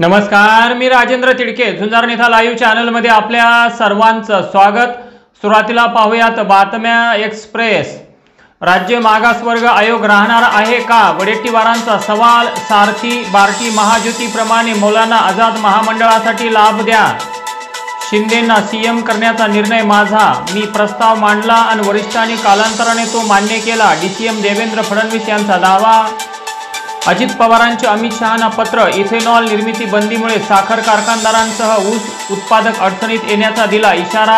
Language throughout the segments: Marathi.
नमस्कार, मी राजेंद्र तिडके झुंजार नेता लाईव्ह चॅनलमध्ये आपल्या सर्वांचं स्वागत। सुरुवातीला पाहूयात बातम्या एक्सप्रेस। राज्य मागासवर्ग आयोग राहणार आहे का? वडेट्टीवारांचा सवाल। सारथी बार्टी महायुतीप्रमाणे मौलाना आझाद महामंडळासाठी लाभ द्या। शिंदेंना सीएम करण्याचा निर्णय माझा, मी प्रस्ताव मांडला आणि वरिष्ठांनी कालांतराने तो मान्य केला। डीसीएम देवेंद्र फडणवीस यांचा दावा। अजित पवारांचे अमित शहांना पत्र। इथेनॉल निर्मिती बंदीमुळे साखर कारखानदारांसह ऊस उत्पादक अडचणीत येण्याचा दिला इशारा।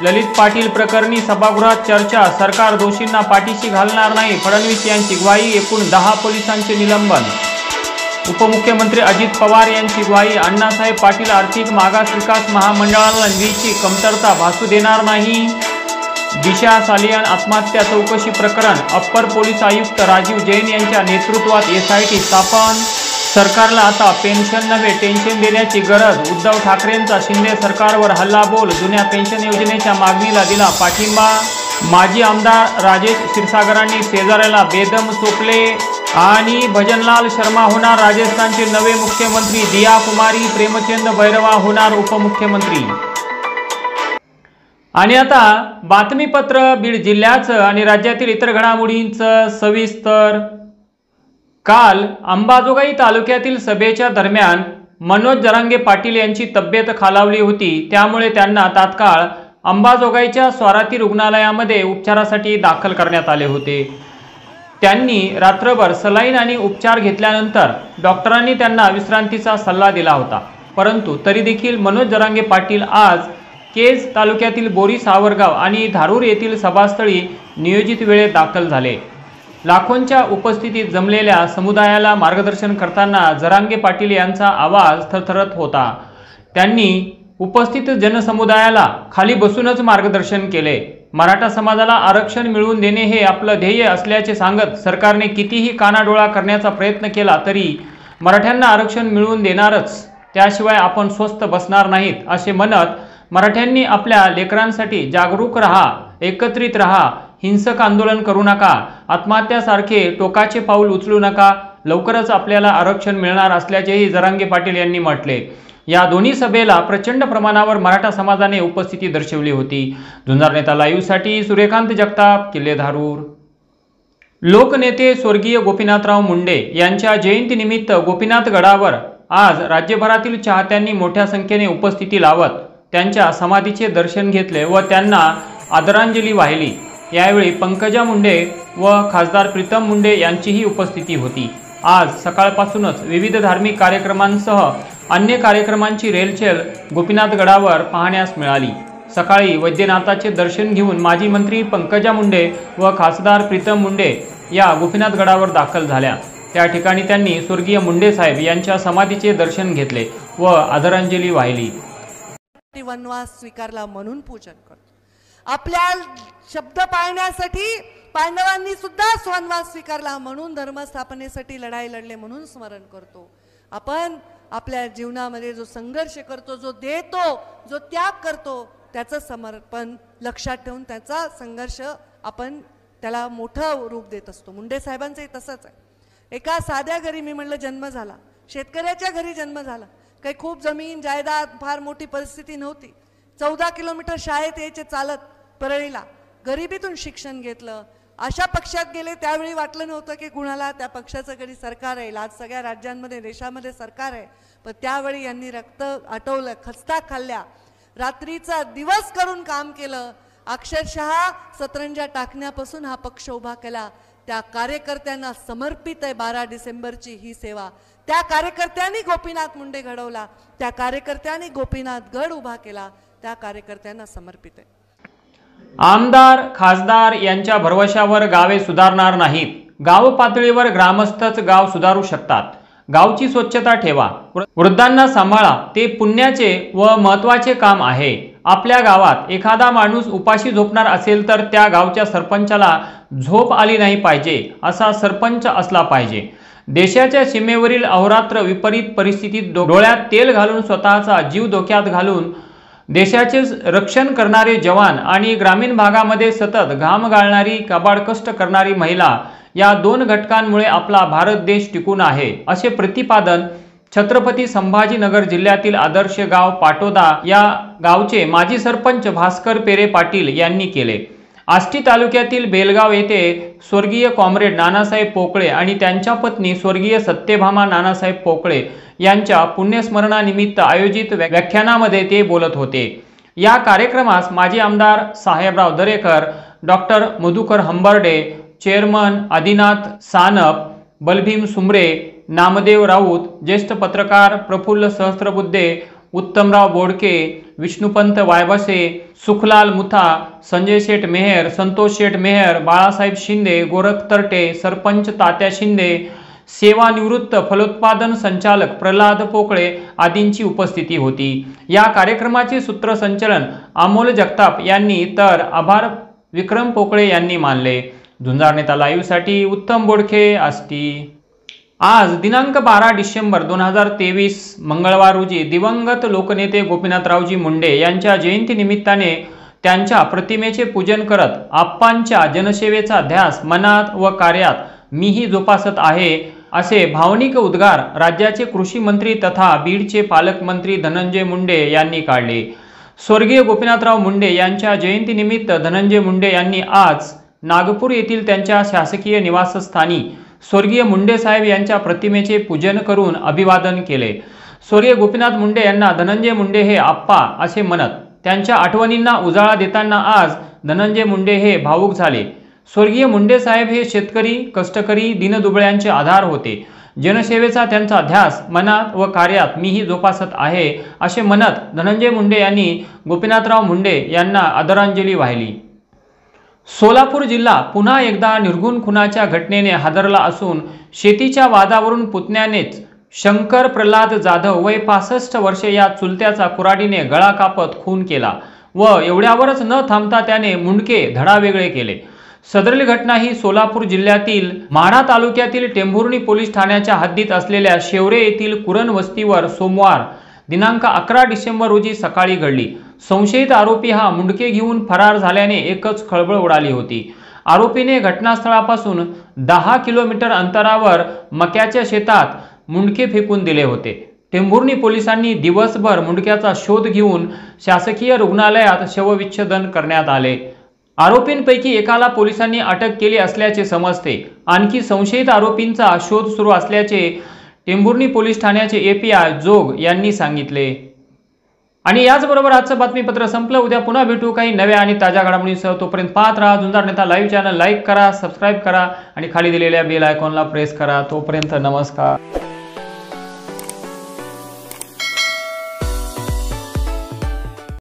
ललित पाटील प्रकरणी सभागृहात चर्चा। सरकार दोषींना पाठीशी घालणार नाही, फडणवीस यांची ग्वाही। एकूण 10 पोलिसांचे निलंबन। उपमुख्यमंत्री अजित पवार यांची ग्वाही। अण्णासाहेब पाटील आर्थिक मागास विकास महामंडळाला निधीची कमतरता भासू देणार नाही। दिशा सालियान आत्महत्या चौकशी प्रकरण। अप्पर पोलीस आयुक्त राजीव जैन यांच्या नेतृत्वात एसआयटी स्थापन। सरकारला आता पेन्शन नव्हे टेन्शन देण्याची गरज। उद्धव ठाकरेंचा शिंदे सरकारवर हल्लाबोल। जुन्या पेन्शन योजनेच्या मागणीला दिला पाठिंबा। माजी आमदार राजेश क्षीरसागरांनी शेजाऱ्याला बेदम चोपले। आणि भजनलाल शर्मा होणार राजस्थानचे नवे मुख्यमंत्री। दिया कुमारी प्रेमचंद बैरवा होणार उपमुख्यमंत्री। आणि आता बातमीपत्र बीड जिल्ह्याचं आणि राज्यातील इतर घडामोडींचं सविस्तर। काल अंबाजोगाई तालुक्यातील सभेच्या दरम्यान मनोज जरांगे पाटील यांची तब्येत खालावली होती, त्यामुळे त्यांना तात्काळ अंबाजोगाईच्या स्वाराती रुग्णालयामध्ये उपचारासाठी दाखल करण्यात आले होते। त्यांनी रात्रभर सलाईन आणि उपचार घेतल्यानंतर डॉक्टरांनी त्यांना विश्रांतीचा सल्ला दिला होता, परंतु तरी देखील मनोज जरांगे पाटील आज केज तालुक्यातील बोरी सावरगाव आणि धारूर येथील सभास्थळी नियोजित वेळेत दाखल झाले। लाखोंच्या उपस्थितीत जमलेल्या समुदायाला मार्गदर्शन करताना जरांगे पाटील यांचा आवाज थरथरत होता। त्यांनी उपस्थित जनसमुदायाला खाली बसूनच मार्गदर्शन केले। मराठा समाजाला आरक्षण मिळवून देणे हे आपलं ध्येय असल्याचे सांगत सरकारने कितीही कानाडोळा करण्याचा प्रयत्न केला तरी मराठ्यांना आरक्षण मिळवून देणारच, त्याशिवाय आपण स्वस्थ बसणार नाहीत असे म्हणत मराठ्यांनी आपल्या लेकरांसाठी जागरूक रहा, एकत्रित रहा, हिंसक आंदोलन करू नका, आत्महत्यासारखे टोकाचे पाऊल उचलू नका, लवकरच आपल्याला आरक्षण मिळणार असल्याचेही जरांगे पाटील यांनी म्हटले। या दोन्ही सभेला प्रचंड प्रमाणावर मराठा समाजाने उपस्थिती दर्शवली होती। झुंजार नेता लाईव्ह साठी सूर्यकांत जगताप, किल्ले धारूर। लोकनेते स्वर्गीय गोपीनाथराव मुंडे यांच्या जयंतीनिमित्त गोपीनाथ गडावर आज राज्यभरातील चाहत्यांनी मोठ्या संख्येने उपस्थिती लावत त्यांच्या समाधीचे दर्शन घेतले व त्यांना आदरांजली वाहिली। यावेळी पंकजा मुंडे व खासदार प्रीतम मुंडे यांचीही उपस्थिती होती। आज सकाळपासूनच विविध धार्मिक कार्यक्रमांसह अन्य कार्यक्रमांची रेलचेल गोपीनाथ गडावर पाहण्यास मिळाली। सकाळी वैद्यनाथाचे दर्शन घेऊन माजी मंत्री पंकजा मुंडे व खासदार प्रीतम मुंडे या गोपीनाथ गडावर दाखल झाल्या। त्या ठिकाणी त्यांनी स्वर्गीय मुंडे साहेब यांच्या समाधीचे दर्शन घेतले व आदरांजली वाहिली। वनवास स्वीकारला म्हणून पूजन करतो। आपल्या शब्द पाळण्यासाठी पांडवांनी सुद्धा वनवास स्वीकारला म्हणून धर्मस्थापनेसाठी लढाई लढले म्हणून स्मरण करतो। आपण आपल्या जीवनामध्ये जो संघर्ष करतो, जो देतो, जो त्याग करतो, त्याचं समर्पण लक्षात ठेवून त्याचा संघर्ष आपण त्याला मोठं रूप देत असतो। मुंडे साहेबांचंही तसंच आहे। एका साध्या घरी मी म्हणलं जन्म झाला, शेतकऱ्याच्या घरी जन्म झाला। काही खूप जमीन जायदाद फार मोठी परिस्थिती नव्हती। 14 किलोमीटर शाळेत यायचे चालत परळीला। गरिबीतून शिक्षण घेतलं। अशा पक्षात गेले त्यावेळी वाटलं नव्हतं की कुणाला त्या पक्षाचं कधी सरकार आहे। आज सगळ्या राज्यांमध्ये देशामध्ये सरकार आहे, पण त्यावेळी यांनी रक्त आटवलं, खस्ता खाल्ल्या, रात्रीचा दिवस करून काम केलं। अक्षरशः सतरंजा टाकण्यापासून हा पक्ष उभा केला। त्या कार्यकर्त्यांना समर्पित आहे 12 डिसेंबरची ही सेवा। त्या कार्यकर्त्यांनी गोपीनाथ मुंडे घडवला, त्या कार्यकर्त्यांनी गोपीनाथ गड उभा केला, त्या कार्यकर्त्यांना समर्पित आहे। आमदार खासदार यांच्या भरवशावर गावे सुधारणार नाहीत। गाव पातळीवर ग्रामस्थच गाव सुधारू शकतात। गावची स्वच्छता ठेवा, वृद्धांना सांभाळा, ते पुण्याचे व महत्त्वाचे काम आहे। आपल्या गावात एखादा माणूस उपाशी झोपणार असेल तर त्या गावच्या सरपंचाला झोप आली नाही पाहिजे असा सरपंच असला पाहिजे। देशाच्या सीमेवरील अहोरात्र विपरीत परिस्थितीत डोळ्यात तेल घालून स्वतःचा जीव धोक्यात घालून देशाचे रक्षण करणारे जवान आणि ग्रामीण भागामध्ये सतत घाम गाळणारी कबाड कष्ट करणारी महिला या दोन घटकांमुळे आपला भारत देश टिकून आहे असे प्रतिपादन छत्रपती संभाजीनगर जिल्ह्यातील आदर्श गाव पाटोदा या गावचे माजी सरपंच भास्कर पेरे पाटील यांनी केले। आष्टी तालुक्यातील बेलगाव येथे स्वर्गीय कॉम्रेड नानासाहेब पोकळे आणि त्यांच्या पत्नी स्वर्गीय सत्यभामा नानासाहेब पोकळे यांच्या पुण्यस्मरणानिमित्त आयोजित व्याख्यानामध्ये ते बोलत होते। या कार्यक्रमास माजी आमदार साहेबराव दरेकर, डॉक्टर मधुकर हंबर्डे, चेअरमन आदिनाथ सानप, बलभीम सुमरे, नामदेव राऊत, ज्येष्ठ पत्रकार प्रफुल्ल सहस्त्रबुद्धे, उत्तमराव बोडके, विष्णुपंत वायबसे, सुखलाल मुथा, संजय शेठ मेहर, संतोष शेठ मेहर, बाळासाहेब शिंदे, गोरख तरटे, सरपंच तात्या शिंदे, सेवानिवृत्त फलोत्पादन संचालक प्रल्हाद पोकळे आदींची उपस्थिती होती। या कार्यक्रमाचे सूत्रसंचालन अमोल जगताप यांनी तर आभार विक्रम पोकळे यांनी मानले। झुंजार नेता लाईव्ह साठी उत्तम बोडखे, आष्टी। आज दिनांक 12 डिसेंबर 2023 मंगळवार रोजी दिवंगत लोकनेते गोपीनाथरावजी मुंडे यांच्या जयंतीनिमित्ताने त्यांच्या प्रतिमेचे पूजन करत आप्पांच्या जनसेवेचा ध्यास मनात व कार्यात मीही जोपासत आहे असे भावनिक उद्गार राज्याचे कृषी मंत्री तथा बीडचे पालकमंत्री धनंजय मुंडे यांनी काढले। स्वर्गीय गोपीनाथराव मुंडे यांच्या जयंतीनिमित्त धनंजय मुंडे यांनी आज नागपूर येथील त्यांच्या शासकीय निवासस्थानी स्वर्गीय मुंडे साहेब यांच्या प्रतिमेचे पूजन करून अभिवादन केले। स्वर्गीय गोपीनाथ मुंडे यांना धनंजय मुंडे हे आप्पा असे म्हणत त्यांच्या आठवणींना उजाळा देताना आज धनंजय मुंडे हे भावुक झाले। स्वर्गीय मुंडे साहेब हे शेतकरी, कष्टकरी, दीनदुबळ्यांचे आधार होते। जनसेवेचा त्यांचा ध्यास मनात व कार्यात मीही जोपासत आहे असे म्हणत धनंजय मुंडे यांनी गोपीनाथराव मुंडे यांना आदरांजली वाहिली। सोलापूर जिल्हा पुन्हा एकदा निर्घुण खुनाच्या घटनेने हादरला असून शेतीच्या वादावरून पुतण्यानेच शंकर प्रल्हाद जाधव वय 65 वर्षे या चुलत्याचा कुऱ्हाडीने गळा कापत खून केला व एवढ्यावरच न थांबता त्याने मुंडके धडावेगळे केले। सदरील घटना ही सोलापूर जिल्ह्यातील माढा तालुक्यातील टेंभुर्णी पोलीस ठाण्याच्या हद्दीत असलेल्या शेवरे येथील कुरण वस्तीवर सोमवार दिनांक 11 डिसेंबर रोजी सकाळी घडली। संशयित आरोपी हा मुंडके घेऊन फरार झाल्याने एकच खळबळ उडाली होती। आरोपीने घटनास्थळापासून 10 किलोमीटर अंतरावर मक्याच्या शेतात मुंडके फेकून दिले होते। टेंभुर्णी पोलिसांनी दिवसभर मुंडक्याचा शोध घेऊन शासकीय रुग्णालयात शवविच्छेदन करण्यात आले। आरोपींपैकी एकाला पोलिसांनी अटक केली असल्याचे समजते। आणखी संशयित आरोपींचा शोध सुरू असल्याचे टेंभुर्णी पोलीस ठाण्याचे एपीआय जोग यांनी सांगितले। आणि याचबरोबर आजचं बातमीपत्र संपलं। उद्या पुन्हा भेटू काही नव्या आणि ताज्या घडामोडींसह। तोपर्यंत पाहत राहा झुंजार नेता लाईव्ह चॅनल, लाईक करा, सबस्क्राईब करा आणि खाली दिलेल्या बेल आयकॉनला प्रेस करा। तोपर्यंत नमस्कार।